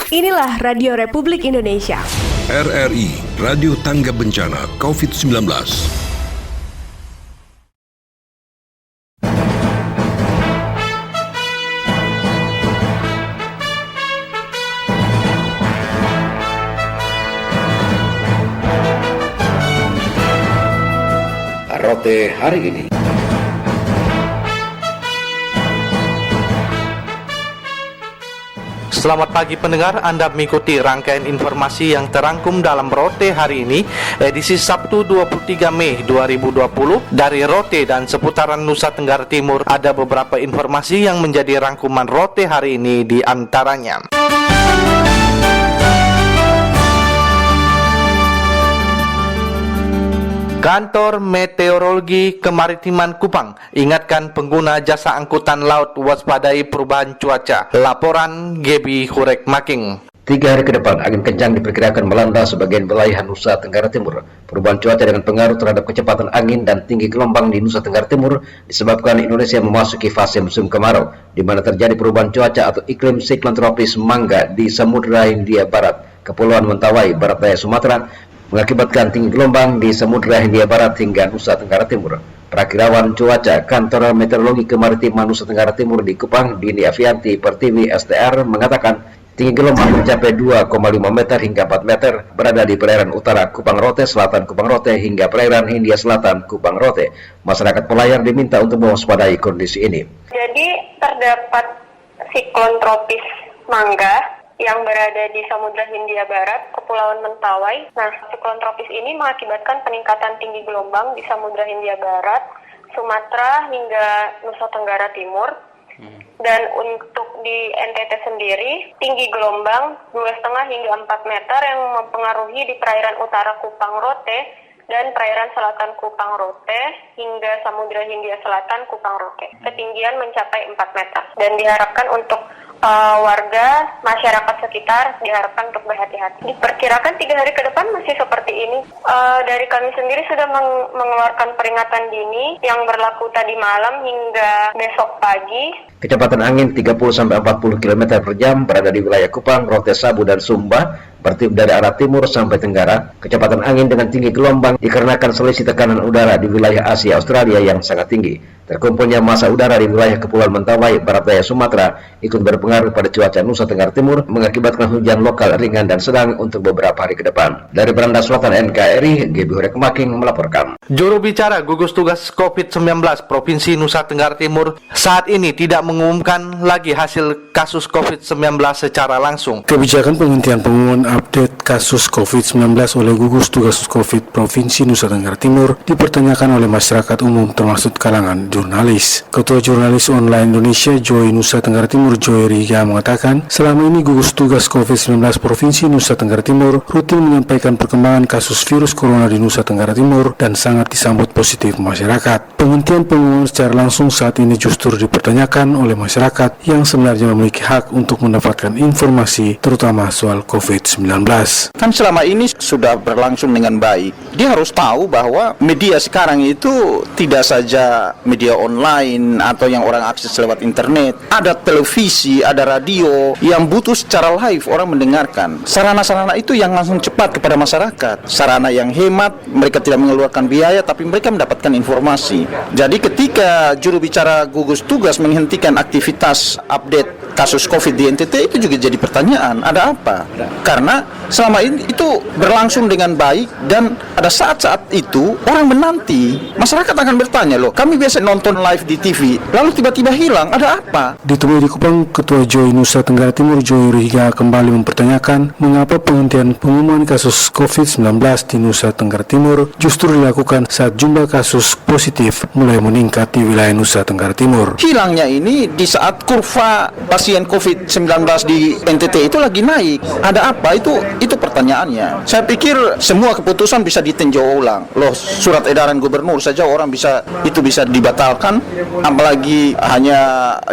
Inilah Radio Republik Indonesia. RRI, Radio Tangga Bencana COVID-19. Rote hari ini. Selamat pagi pendengar, Anda mengikuti rangkaian informasi yang terangkum dalam Rote hari ini, edisi Sabtu 23 Mei 2020. Dari Rote dan seputaran Nusa Tenggara Timur ada beberapa informasi yang menjadi rangkuman Rote hari ini, di antaranya. Kantor Meteorologi Kemaritiman Kupang ingatkan pengguna jasa angkutan laut waspadai perubahan cuaca. Laporan Gebi Hurek Making. 3 hari ke depan, angin kencang diperkirakan melanda sebagian wilayah Nusa Tenggara Timur. Perubahan cuaca dengan pengaruh terhadap kecepatan angin dan tinggi gelombang di Nusa Tenggara Timur disebabkan Indonesia memasuki fase musim kemarau, di mana terjadi perubahan cuaca atau iklim siklon tropis Mangga di Samudra Hindia Barat, Kepulauan Mentawai, Barat Daya Sumatera, mengakibatkan tinggi gelombang di Samudra Hindia Barat hingga Nusa Tenggara Timur. Perakirawan cuaca Kantor Meteorologi Kemaritiman Nusa Tenggara Timur di Kupang, Dini Avianti Pertiwi STR, mengatakan tinggi gelombang mencapai 2,5 meter hingga 4 meter berada di perairan utara Kupang Rote, selatan Kupang Rote, hingga perairan Hindia Selatan Kupang Rote. Masyarakat pelayar diminta untuk mewaspadai kondisi ini. Jadi terdapat siklon tropis Mangga yang berada di Samudra Hindia Barat, Kepulauan Mentawai. Nah, siklon tropis ini mengakibatkan peningkatan tinggi gelombang di Samudra Hindia Barat, Sumatera hingga Nusa Tenggara Timur. Dan untuk di NTT sendiri, tinggi gelombang 2,5 hingga 4 meter yang mempengaruhi di perairan utara Kupang Rote dan perairan selatan Kupang Rote hingga Samudra Hindia Selatan Kupang Rote. Ketinggian mencapai 4 meter. Dan diharapkan untuk warga masyarakat sekitar diharapkan untuk berhati-hati. Diperkirakan 3 hari ke depan masih seperti ini. Dari kami sendiri sudah mengeluarkan peringatan dini yang berlaku tadi malam hingga besok pagi. Kecepatan angin 30-40 km per jam berada di wilayah Kupang, Rote, Sabu, dan Sumba, bertiup dari arah timur sampai tenggara. Kecepatan angin dengan tinggi gelombang dikarenakan selisih tekanan udara di wilayah Asia Australia yang sangat tinggi. Terkumpulnya massa udara di wilayah Kepulauan Mentawai, Barat Daya Sumatera ikut berpengaruh pada cuaca Nusa Tenggara Timur, mengakibatkan hujan lokal ringan dan sedang untuk beberapa hari ke depan. Dari Beranda Selatan NKRI, Gebi Hurek Making melaporkan. Juru bicara gugus tugas COVID-19 Provinsi Nusa Tenggara Timur saat ini tidak mengumumkan lagi hasil kasus COVID-19 secara langsung. Kebijakan penghentian pengumuman update kasus COVID-19 oleh gugus tugas COVID Provinsi Nusa Tenggara Timur dipertanyakan oleh masyarakat umum termasuk kalangan jurnalis. Ketua Jurnalis Online Indonesia Joy Nusa Tenggara Timur, Joy Riga, mengatakan selama ini gugus tugas COVID-19 Provinsi Nusa Tenggara Timur rutin menyampaikan perkembangan kasus virus corona di Nusa Tenggara Timur dan sangat disambut positif masyarakat. Penghentian pengumuman secara langsung saat ini justru dipertanyakan oleh masyarakat yang sebenarnya memiliki hak untuk mendapatkan informasi terutama soal COVID-19. Kan selama ini sudah berlangsung dengan baik. Dia harus tahu bahwa media sekarang itu tidak saja media online atau yang orang akses lewat internet. Ada televisi, ada radio yang butuh secara live orang mendengarkan. Sarana-sarana itu yang langsung cepat kepada masyarakat. Sarana yang hemat, mereka tidak mengeluarkan biaya tapi mereka mendapatkan informasi. Jadi ketika juru bicara gugus tugas menghentikan aktivitas update kasus COVID di NTT, itu juga jadi pertanyaan, ada apa? Karena selama ini itu berlangsung dengan baik dan ada saat-saat itu orang menanti, masyarakat akan bertanya, loh kami biasa nonton live di TV lalu tiba-tiba hilang, ada apa? Ditemui di Kupang, Ketua Joy Nusa Tenggara Timur Joy Riga kembali mempertanyakan mengapa penghentian pengumuman kasus COVID-19 di Nusa Tenggara Timur justru dilakukan saat jumlah kasus positif mulai meningkat di wilayah Nusa Tenggara Timur. Hilangnya ini di saat kurva pasien COVID-19 di NTT itu lagi naik. Ada apa? Itu pertanyaannya. Saya pikir semua keputusan bisa ditinjau ulang. Loh, surat edaran gubernur saja orang bisa dibatalkan, apalagi hanya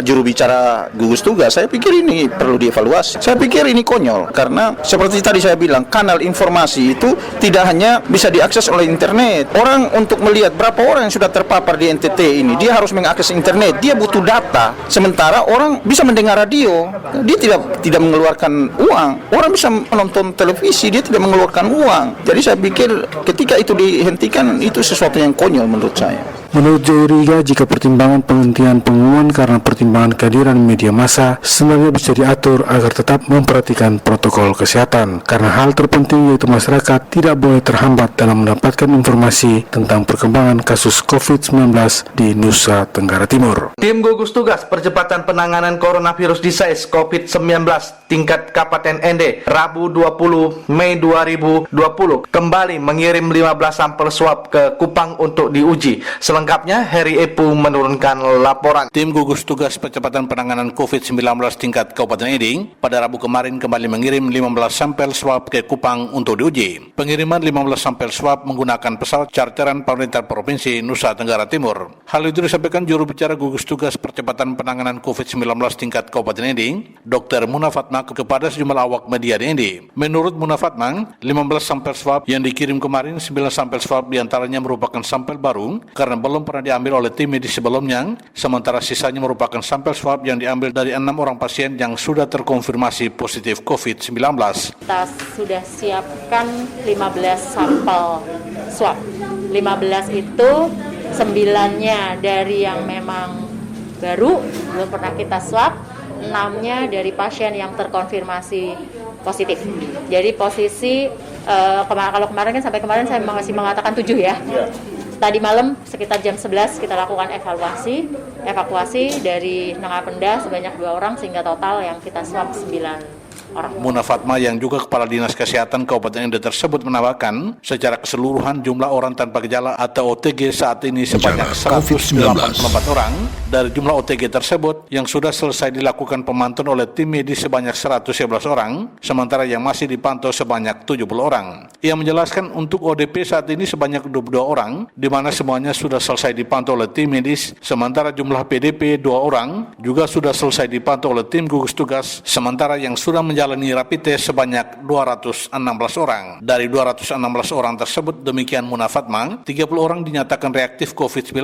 juru bicara gugus tugas. Saya pikir ini perlu dievaluasi. Saya pikir ini konyol karena seperti tadi saya bilang, kanal informasi itu tidak hanya bisa diakses oleh internet. Orang untuk melihat berapa orang yang sudah terpapar di NTT ini, dia harus mengakses internet, dia butuh data. Sementara orang bisa mendengar radio, dia tidak mengeluarkan uang. Orang bisa menonton televisi, dia tidak mengeluarkan uang. Jadi saya pikir ketika itu dihentikan, itu sesuatu yang konyol menurut saya. Menurut Joy Riga, jika pertimbangan penghentian pengumuman karena pertimbangan kehadiran media massa sebenarnya bisa diatur agar tetap memperhatikan protokol kesehatan. Karena hal terpenting yaitu masyarakat tidak boleh terhambat dalam mendapatkan informasi tentang perkembangan kasus COVID-19 di Nusa Tenggara Timur. Tim gugus tugas percepatan penanganan coronavirus disease COVID-19 tingkat Kabupaten Ende Rabu 20 Mei 2020 kembali mengirim 15 sampel swab ke Kupang untuk diuji. Selengkapnya, Heri Epu menurunkan laporan. Tim gugus tugas percepatan penanganan COVID-19 tingkat Kabupaten Ede pada Rabu kemarin kembali mengirim 15 sampel swab ke Kupang untuk diuji. Pengiriman 15 sampel swab menggunakan pesawat charteran pemerintah Provinsi Nusa Tenggara Timur. Hal itu disampaikan juru bicara gugus tugas percepatan penanganan COVID-19 tingkat Kabupaten Ede, Dr. Muna Fatma, kepada sejumlah awak media di Ede. Menurut Muna Fatma, 15 sampel swab yang dikirim kemarin, 9 sampel swab diantaranya merupakan sampel baru karena belum pernah diambil oleh tim medis sebelumnya, sementara sisanya merupakan sampel swab yang diambil dari 6 orang pasien yang sudah terkonfirmasi positif COVID-19. Kita sudah siapkan 15 sampel swab. 15 itu 9-nya dari yang memang baru, belum pernah kita swab, 6-nya dari pasien yang terkonfirmasi positif. Jadi posisi, kalau kemarin kan sampai kemarin saya masih mengatakan 7 ya. Tadi malam sekitar jam 11 kita lakukan evakuasi dari Nangapenda sebanyak 2 orang sehingga total yang kita swab 9 orang. Muna Fatma yang juga Kepala Dinas Kesehatan Kabupaten Ende tersebut menambahkan secara keseluruhan jumlah orang tanpa gejala atau OTG saat ini sebanyak 184 orang. Dari jumlah OTG tersebut yang sudah selesai dilakukan pemantauan oleh tim medis sebanyak 111 orang, sementara yang masih dipantau sebanyak 70 orang. Ia menjelaskan untuk ODP saat ini sebanyak 22 orang, di mana semuanya sudah selesai dipantau oleh tim medis, sementara jumlah PDP 2 orang juga sudah selesai dipantau oleh tim gugus tugas, sementara yang sudah menjalani rapid test sebanyak 216 orang. Dari 216 orang tersebut, demikian Muna Fatma, 30 orang dinyatakan reaktif COVID-19,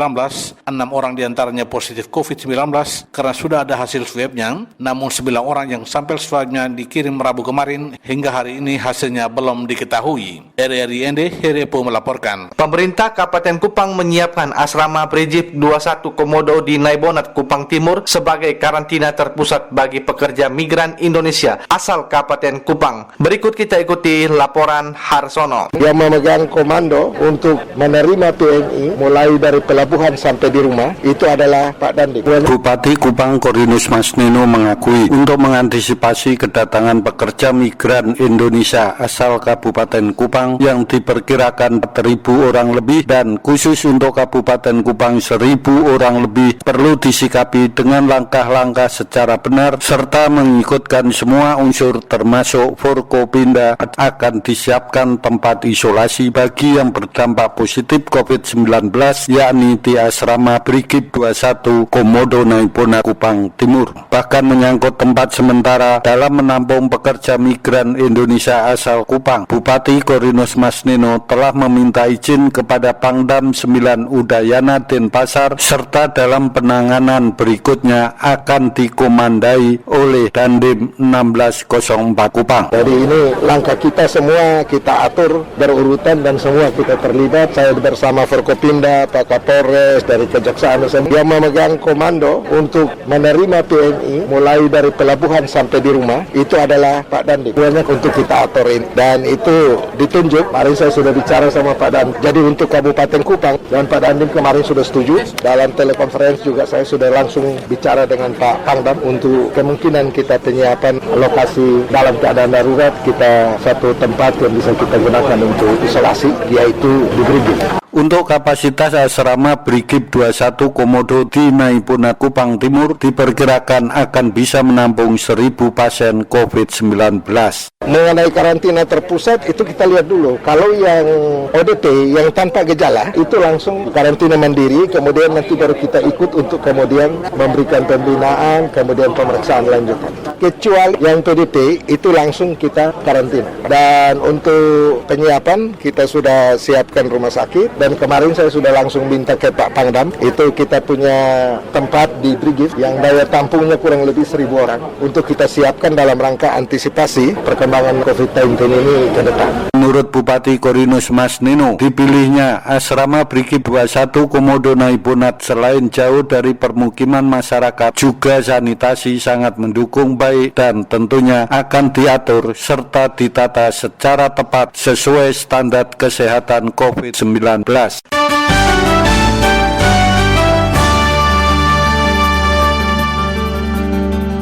6 orang diantaranya positif COVID-19 karena sudah ada hasil swabnya, namun 9 orang yang sampel swabnya dikirim Rabu kemarin hingga hari ini hasilnya belum diketahui. RRI Ende, Herepo melaporkan. Pemerintah Kabupaten Kupang menyiapkan asrama Brigif 21 Komodo di Naibonat, Kupang Timur sebagai karantina terpusat bagi pekerja migran Indonesia asal Kabupaten Kupang. Berikut kita ikuti laporan Harsono. Yang memegang komando untuk menerima PMI mulai dari pelabuhan sampai di rumah itu adalah Pak Dandik. Bupati Kupang Korinus Masnino mengakui untuk mengantisipasi kedatangan pekerja migran Indonesia asal Kabupaten Kupang yang diperkirakan 4.000 orang lebih dan khusus untuk Kabupaten Kupang 1.000 orang lebih perlu disikapi dengan langkah-langkah secara benar serta mengikutkan semua unsur termasuk Forkopinda akan disiapkan tempat isolasi bagi yang berdampak positif COVID-19 yakni di asrama Brigif 21 Komodo Naibonat Kupang Timur. Bahkan menyangkut tempat sementara dalam menampung pekerja migran Indonesia asal Kupang, Bupati Korinus Masnino telah meminta izin kepada Pangdam 9 Udayana Denpasar serta dalam penanganan berikutnya akan dikomandai oleh Dandim 1604 Kupang. Jadi ini langkah kita semua kita atur berurutan dan semua kita terlibat. Saya bersama Forkopinda, Pak Kapolres dari Kejaksaan yang memegang komando untuk menerima PMI mulai dari pelabuhan sampai di rumah itu adalah Pak Dandim. Banyak untuk kita atur ini dan itu ditunjuk. Kemarin saya sudah bicara sama Pak Dandim. Jadi untuk Kabupaten Kupang dan Pak Dandim kemarin sudah setuju. Dalam telekonferensi juga saya sudah langsung bicara dengan Pak Pangdam untuk kemungkinan kita penyiapan lokasi dalam keadaan darurat, kita satu tempat yang bisa kita gunakan untuk isolasi yaitu di Brigif. Untuk kapasitas asrama Brigif 21 Komodo di Naibonat Kupang Timur diperkirakan akan bisa menampung 1.000 pasien COVID-19. mengenai karantina terpusat itu kita lihat dulu. Kalau yang ODP yang tanpa gejala itu langsung karantina mandiri, kemudian nanti baru kita ikut untuk kemudian memberikan pembinaan, kemudian pemeriksaan lanjutan. Kecuali yang PDP itu langsung kita karantina. Dan untuk penyiapan kita sudah siapkan rumah sakit, dan kemarin saya sudah langsung minta ke Pak Pangdam, itu kita punya tempat di Brigif yang daya tampungnya kurang lebih 1.000 orang untuk kita siapkan dalam rangka antisipasi perkembangan COVID-19 ini ke depan. Menurut Bupati Korinus Masnino, dipilihnya asrama Brigif 21 Komodo Naibonat selain jauh dari permukiman masyarakat, juga sanitasi sangat mendukung baik dan tentunya akan diatur serta ditata secara tepat sesuai standar kesehatan COVID-19.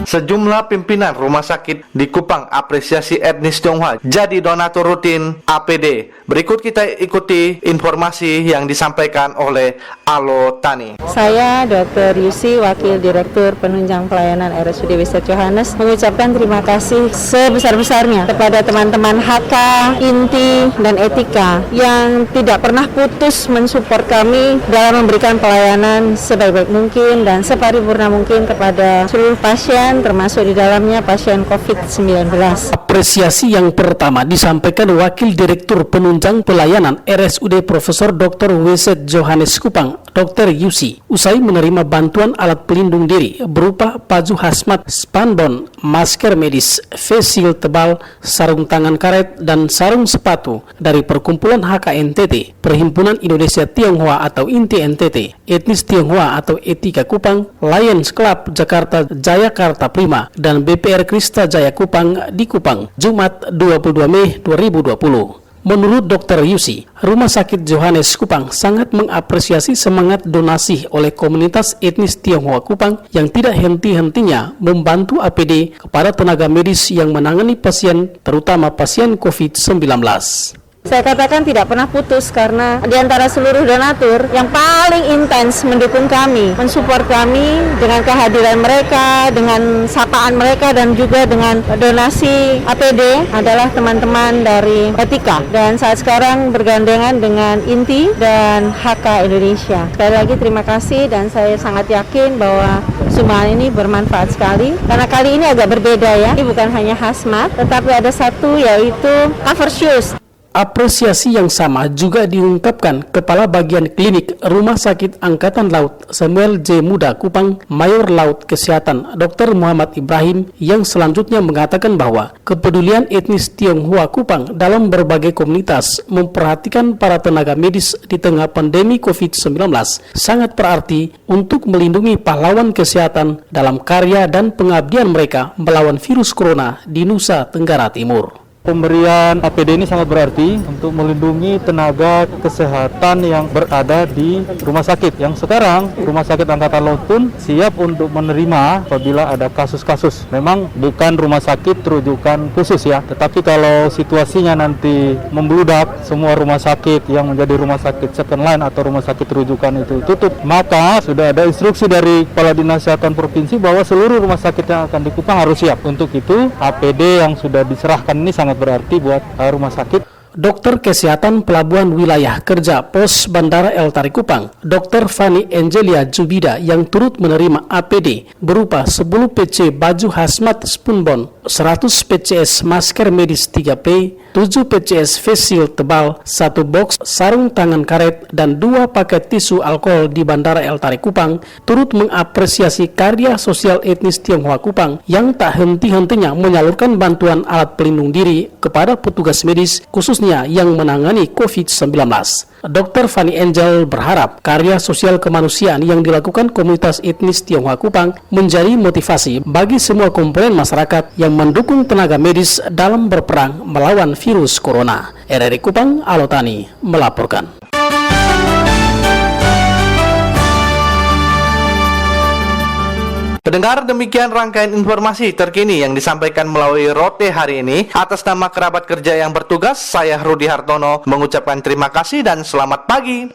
Sejumlah pimpinan rumah sakit di Kupang apresiasi etnis Tionghoa jadi donatur rutin APD. Berikut kita ikuti informasi yang disampaikan oleh Alo Tani. Saya Dr. Yusi, Wakil Direktur Penunjang Pelayanan RSUD Wisata Johannes, mengucapkan terima kasih sebesar-besarnya kepada teman-teman HK, Inti, dan Etika yang tidak pernah putus mensupport kami dalam memberikan pelayanan sebaik-baik mungkin dan separipurna mungkin kepada seluruh pasien, termasuk di dalamnya pasien COVID-19. Apresiasi yang pertama disampaikan Wakil Direktur Penunjang Pelayanan RSUD Profesor Dr. Wiset Johannes Kupang, Dr. Yusi, usai menerima bantuan alat pelindung diri berupa baju hazmat, spandon, masker medis, face shield tebal, sarung tangan karet, dan sarung sepatu dari Perkumpulan HKNTT, Perhimpunan Indonesia Tionghoa atau Inti NTT, Etnis Tionghoa atau Etika Kupang, Lions Club Jakarta Jayakarta Prima, dan BPR Krista Jaya Kupang di Kupang, Jumat 22 Mei 2020. Menurut Dr. Yusi, Rumah Sakit Johannes Kupang sangat mengapresiasi semangat donasi oleh komunitas etnis Tionghoa Kupang yang tidak henti-hentinya membantu APD kepada tenaga medis yang menangani pasien, terutama pasien COVID-19. Saya katakan tidak pernah putus karena di antara seluruh donatur yang paling intens mendukung kami, mensupport kami dengan kehadiran mereka, dengan sapaan mereka, dan juga dengan donasi APD adalah teman-teman dari Etika. Dan saat sekarang bergandengan dengan Inti dan HK Indonesia. Sekali lagi terima kasih, dan saya sangat yakin bahwa semua ini bermanfaat sekali. Karena kali ini agak berbeda ya, ini bukan hanya hazmat, tetapi ada satu yaitu cover shoes. Apresiasi yang sama juga diungkapkan Kepala Bagian Klinik Rumah Sakit Angkatan Laut Samuel J. Muda Kupang, Mayor Laut Kesehatan Dr. Muhammad Ibrahim, yang selanjutnya mengatakan bahwa kepedulian etnis Tionghoa Kupang dalam berbagai komunitas memperhatikan para tenaga medis di tengah pandemi COVID-19 sangat berarti untuk melindungi pahlawan kesehatan dalam karya dan pengabdian mereka melawan virus corona di Nusa Tenggara Timur. Pemberian APD ini sangat berarti untuk melindungi tenaga kesehatan yang berada di rumah sakit. Yang sekarang Rumah Sakit Angkatan Laut pun siap untuk menerima apabila ada kasus-kasus. Memang bukan rumah sakit rujukan khusus ya, tetapi kalau situasinya nanti membludak, semua rumah sakit yang menjadi rumah sakit second line atau rumah sakit rujukan itu tutup, maka sudah ada instruksi dari Kepala Dinas Kesehatan Provinsi bahwa seluruh rumah sakit yang akan di Kupang harus siap. Untuk itu APD yang sudah diserahkan ini sangat berarti buat rumah sakit. Dokter Kesehatan Pelabuhan Wilayah Kerja Pos Bandara El Tari Kupang, Dr. Fani Angelia Jubida, yang turut menerima APD berupa 10 PC baju hazmat spunbon, 100 PCS masker medis 3P, 7 PCS face shield tebal, 1 box sarung tangan karet, dan 2 paket tisu alkohol di Bandara El Tari Kupang, turut mengapresiasi karya sosial etnis Tionghoa Kupang yang tak henti-hentinya menyalurkan bantuan alat pelindung diri kepada petugas medis, khususnya yang menangani COVID-19. Dr. Fani Angel berharap karya sosial kemanusiaan yang dilakukan komunitas etnis Tionghoa Kupang menjadi motivasi bagi semua komponen masyarakat yang mendukung tenaga medis dalam berperang melawan virus corona. RRI Kupang, Alotani melaporkan. Pendengar, demikian rangkaian informasi terkini yang disampaikan melalui Rote hari ini. Atas nama kerabat kerja yang bertugas, saya Rudi Hartono mengucapkan terima kasih dan selamat pagi.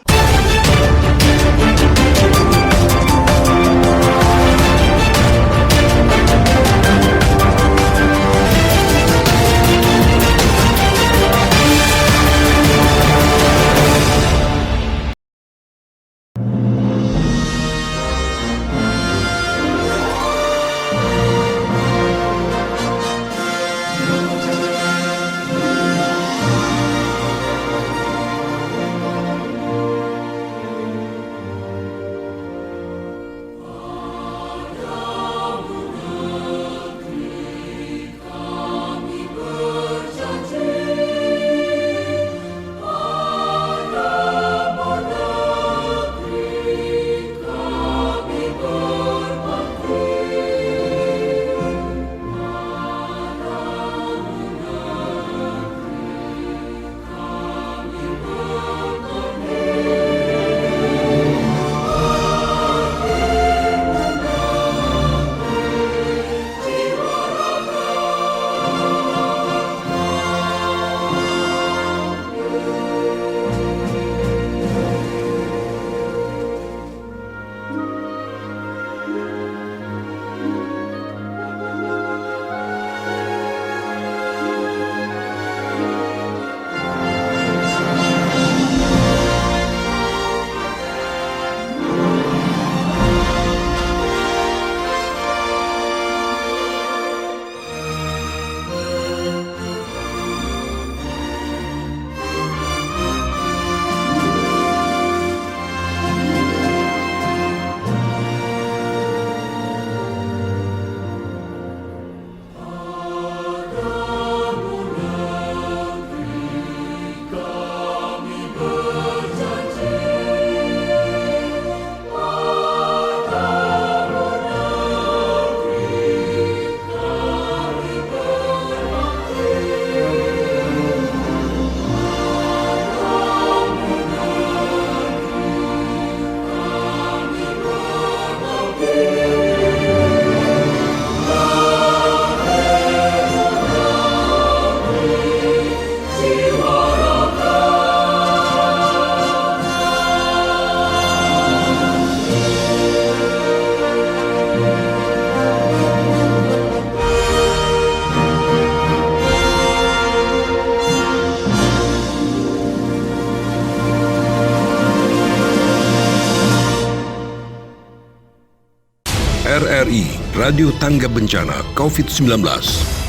RRI Radio Tangga Bencana COVID-19.